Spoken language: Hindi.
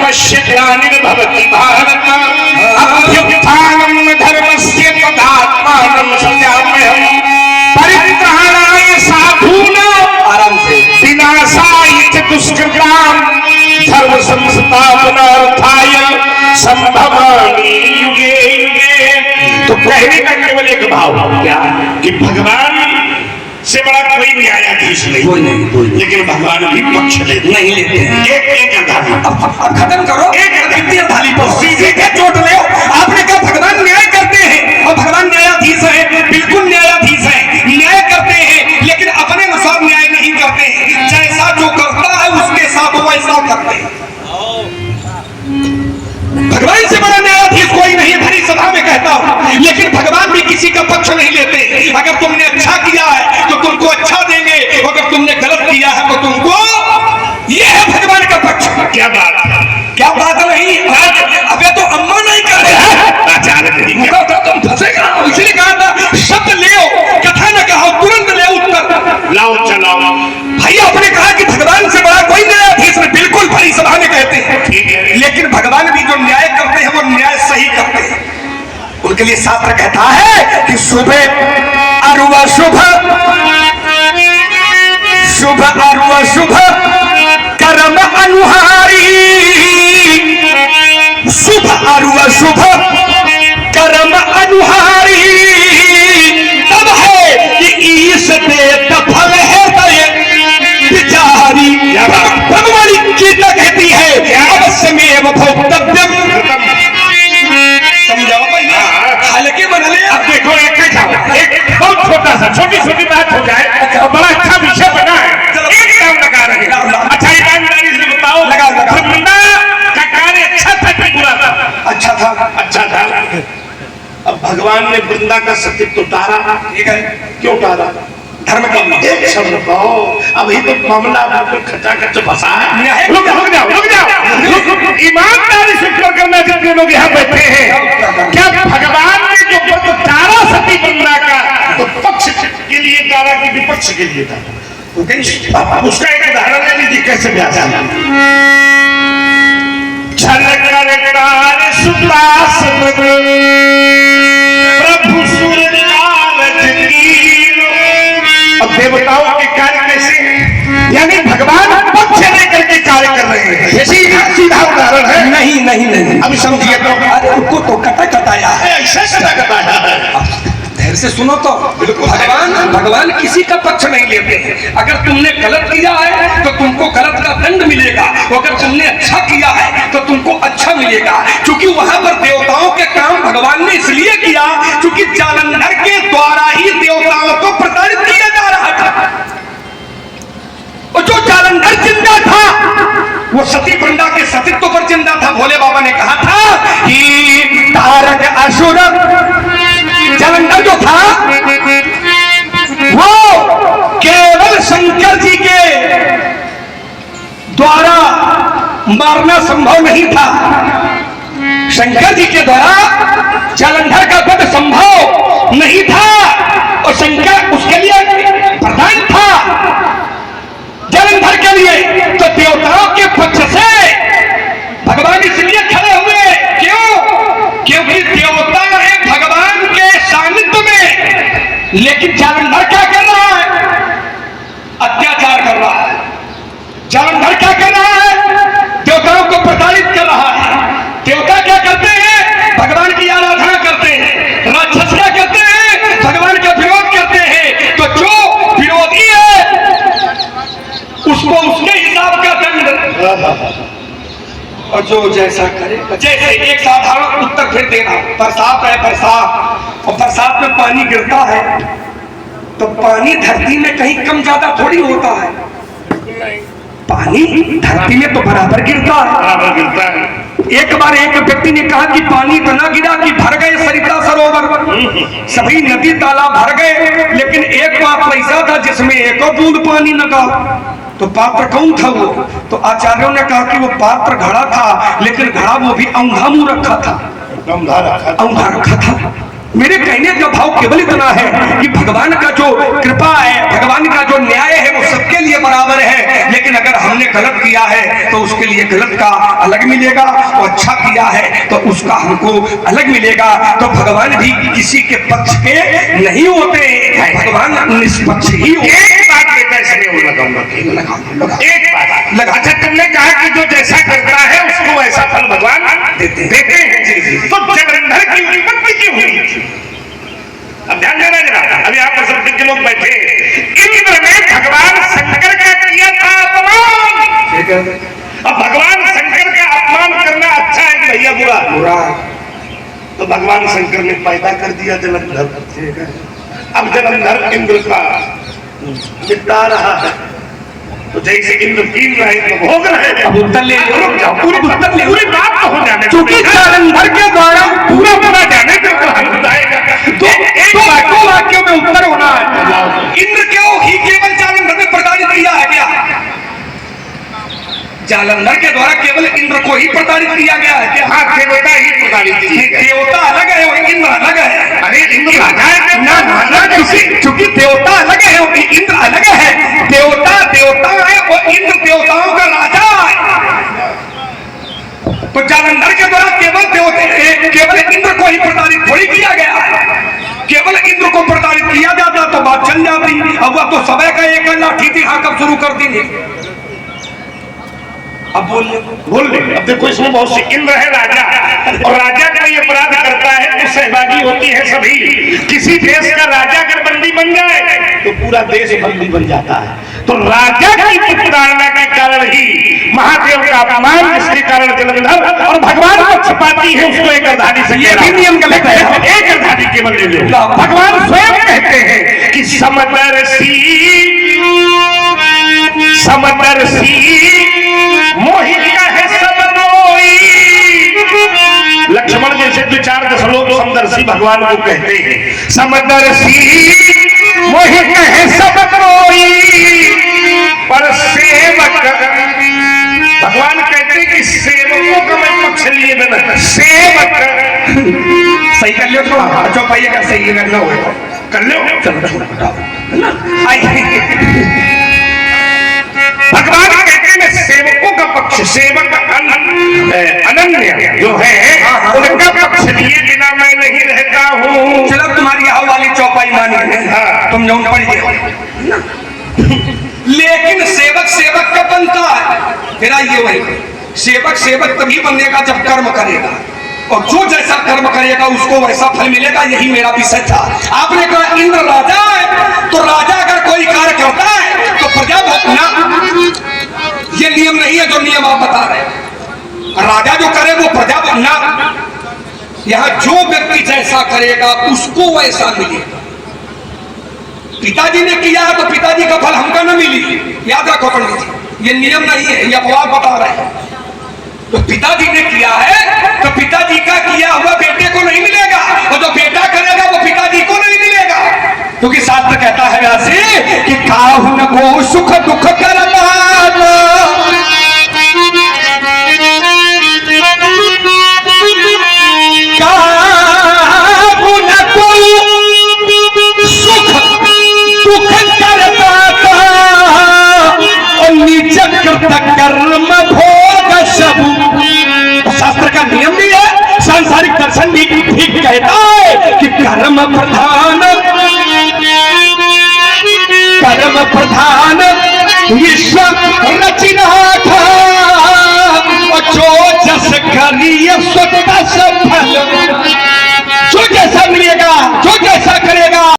धर्मस्य ग्लानिर्भवति भारत अभ्युत्थानं धर्मस्य तदात्मानं सत्याम्यहम् परित्राणाय साधूनां आराम से विनाशाय च दुष्कृतां धर्म संस्थापनार्थाय संभवामि युगे युगे। तो कहने का केवल एक भाव क्या कि भगवान से बड़ा कोई न्यायाधीश नहीं, कोई नहीं। लेकिन भगवान भी पक्ष लेते नहीं लेते हैं। एक आधार अब खत्म करो, एक थाली पर सीधे चोट ले। आपने कहा भगवान न्याय करते हैं और भगवान न्यायाधीश है, बिल्कुल न्यायाधीश है, न्याय करते हैं, लेकिन अपने अनुसार न्याय नहीं करते हैं। जैसा जो करता है उसके साथ वैसा करते हैं। भगवान से बड़ा न्यायाधीश कोई नहीं है, भरी सभा में कहता हूं। लेकिन भगवान भी किसी का पक्ष नहीं लेते। अगर तुमने अच्छा किया है तो तुमको अच्छा देंगे, अगर तुमने गलत किया है तो तुमको, ये है भगवान का पक्ष। क्या बात क्या बात नहीं? अबे तो अम्मा नहीं कर रहे हैं, तुम फंसेगा। इसलिए कहा था शब्द ले कथा न कहो, तुरंत ले उत्तर लाओ चलाओ। भाई आपने कहा कि भगवान से बड़ा कोई न्यायाधीश नहीं, बिल्कुल भरी सभा में कहते हैं। लेकिन भगवान भी जो न्याय करते हैं वो न्याय सही करते हैं। उनके लिए शास्त्र कहता है कि शुभ अरुवा शुभ, शुभ अरुवा शुभ कर्म अनुहारी, शुभ अरुवा शुभ कर्म अनुहारी तब है कि ईश देत फल है बिचारी। भगवान गीता कहती है अवश्यमेव भोक्तव्यम। समझाओ भाई, हल्के बना ले। अब देखो एक बहुत छोटा सा छोटी छोटी बात हो जाए और बड़ा अच्छा विषय बना है। एक काम लगा रहे हैं। अच्छा ईमानदारी से बताओ, वृंदा का कार्य अच्छा था कि बुरा था? अच्छा था। अच्छा था। अब भगवान ने वृंदा का सतीत्व उतारा। ठीक है, क्यों उतारा? धर्म का एक शब्द कहो। अभी तो मामला बिल्कुल खचाखच फंसा है। रुक जाओ। ईमानदारी से उत्तर करना जितने लोग यहाँ बैठे हैं, क्या भगवान ने जो व्रत उतारा सती वृंदा का तो पक्ष के लिए उतारा कि विपक्ष के लिए था? उसका एक उदाहरण ले लीजिए कैसे व्यास प्रभु अब देवताओं के कार्य कैसे हैं? यानी भगवान पक्ष लेकर के कार्य कर रहे हैं। सीधा उदाहरण है। नहीं अब समझिए तो। अरे उनको तो कटाया है, ऐसा कटाया है। धैर्य से सुनो तो। बिल्कुल भगवान किसी का पक्ष नहीं लेते हैं। अगर तुमने गलत किया है तो तुमको गलत का दंड मिलेगा, अगर तुमने अच्छा किया है तो तुमको अच्छा मिलेगा। क्योंकि वहां पर देवताओं के काम भगवान ने इसलिए किया क्योंकि जालंधर के द्वारा ही देवताओं को प्रताड़ित किया जा रहा था। और जो जालंधर जिंदा था वो सती वृंदा के सतीत्व पर जिंदा था। भोले बाबा ने कहा था कि तारक असुर जालंधर जो था वो केवल शंकर जी के द्वारा मारना संभव नहीं था। शंकर जी के द्वारा जालंधर का वध संभव नहीं था और शंकर उसके लिए प्रधान था जालंधर के लिए। तो देवताओं के पक्ष से भगवान इसलिए खड़े हुए। क्यों? क्योंकि देवता है भगवान के सानिध्य में, लेकिन जालंधर क्या कर रहा है? अत्याचार कर रहा है। जालंधर क्या कर रहा है? देवताओं को प्रताड़ित कर रहा है। देवता क्या करते हैं? भगवान की आराधना करते हैं। राक्षस क्या करते हैं? भगवान का विरोध करते हैं। तो जो विरोधी है उसको उसके हिसाब का दंड, और जो जैसा करे। जैसे एक साधारण उत्तर फिर देना, बरसात है बरसात, और बरसात में पानी गिरता है तो पानी धरती में कहीं कम ज्यादा थोड़ी होता है। पानी धरती में तो बराबर गिरता है। एक बार एक व्यक्ति ने कहा कि पानी इतना गिरा कि भर गए सरिता सरोवर, सभी नदी तालाब भर गए, लेकिन एक पात्र ऐसा था जिसमें एक बूंद पानी न था। तो पात्र कौन था वो? तो आचार्यों ने कहा कि वो पात्र घड़ा था, लेकिन घड़ा वो भी औंधा मुंह रखा था, औंधा रखा था। मेरे कहने का भाव केवल इतना है कि भगवान का जो कृपा है, भगवान का जो न्याय है वो सबके लिए बराबर है। लेकिन अगर हमने गलत किया है तो उसके लिए गलत का अलग मिलेगा, और अच्छा किया है तो उसका हमको अलग मिलेगा। तो भगवान भी किसी के पक्ष के नहीं होते, भगवान निष्पक्ष ही होते। एक बात लगा, अच्छा तुमने कहा कि जो जैसा करता है उसको वैसा फल भगवान देते हैं। तो जलंधर की उत्पत्ति क्यों हुई? अब ध्यान देना जरा, अभी आप पर सब लोग बैठे, इंद्र ने भगवान शंकर का किया था अपमान। अब भगवान शंकर का अपमान करना अच्छा है कि भैया बुरा? तो भगवान शंकर ने पैदा कर दिया जलंधर। अब जलंधर इंद्र का निपटा रहा है, तो जैसे इंद्र पीन रहे तो भोग रहे। अब उत्तर ले, रुक जाओ, पूरी उत्तर ले, पूरी बात तो हो जाने, क्योंकि जलंधर के द्वारा पूरा जाने तो हम बताएगा। दो वाक्यों में उत्तर होना है। इंद्र क्यों ही केवल जालंधर ने प्रताड़ित किया है क्या? जालंधर के द्वारा केवल इंद्र को ही प्रताड़ित किया गया है क्या? हाँ, देवता ही प्रताड़ित किए गए। देवता अलग है और इंद्र अलग है। अरे इंद्र राजा है ना, चूंकि देवता अलग है और इंद्र अलग है। देवता है और इंद्र देवताओं का राजा है। तो जालंधर के द्वारा केवल इंद्र को ही प्रताड़ित थोड़ी किया गया। केवल इंद्र को प्रताड़ित किया जाता तो बात चल जाती। अब वह तो समय का एक लाठी थी, हाँ कब शुरू कर दी? अब बोल ले। अब देखो इसमें बहुत सी, इंद्र है राजा, और राजा का ये अपराध करता है तो सहभागी होती है सभी। किसी देश का राजा अगर बंदी बन जाए तो पूरा देश बंदी बन जाता है। तो राजा की प्रताड़ना के कारण ही महादेव का अपमान, जिसके कारण जलंधर और भगवान को छिपाती है उसको एक अर्धानी से। ये भी नियम गलत है। एक अर्धानी केवल ले लो। भगवान स्वयं कहते हैं कि समदर्शी मोहिका है सब रोई। लक्ष्मण जैसे 2-4 श्लोक समदर्शी भगवान को कहते हैं। समदर्शी मोहिका है सब रोई, पर सेवक, भगवान कहते हैं कि सेवकों का मैं पक्ष लिए बिना सेवक। सही कर लो थोड़ा, चौपाई का सही करना होगा, कर लो। चलो छोड़ बताओ। भगवान कहते हैं सेवकों का पक्ष, सेवक अनन्य जो है उनका पक्ष लिए बिना मैं नहीं रहता हूँ। चलो तुम्हारी यहाँ वाली चौपाई मानी है, तुम जौन पढ़ गए। लेकिन सेवक कब बनता है? मेरा ये वही, सेवक तभी बनेगा जब कर्म करेगा, और जो जैसा कर्म करेगा उसको वैसा फल मिलेगा। यही मेरा विषय था। आपने कहा इंद्र राजा है, तो राजा अगर कोई कार्य करता है तो प्रजा भोगना, ये नियम नहीं है जो नियम आप बता रहे हैं। राजा जो करे वो प्रजा भोगना। यहाँ जो व्यक्ति जैसा करेगा उसको वैसा मिलेगा। पिताजी ने किया है तो पिताजी का फल हमका न मिली, याद रखो पंडित जी, ये नियम नहीं है, ये अपवाद बता रहे हैं। तो पिताजी ने किया है तो पिताजी का किया हुआ बेटे को नहीं मिलेगा, और जो बेटा करेगा वो पिताजी को नहीं मिलेगा। क्योंकि शास्त्र कहता है वैसे कि काहु न को सुख दुख करना, काहु न को सुख दुख करता और नीच कृत कर्म भोग सब। शास्त्र का नियम भी है, सांसारिक दर्शन भी ठीक कहता है कि कर्म प्रधान ईश्वर रचना था, और जो जस करिए स्वतः फल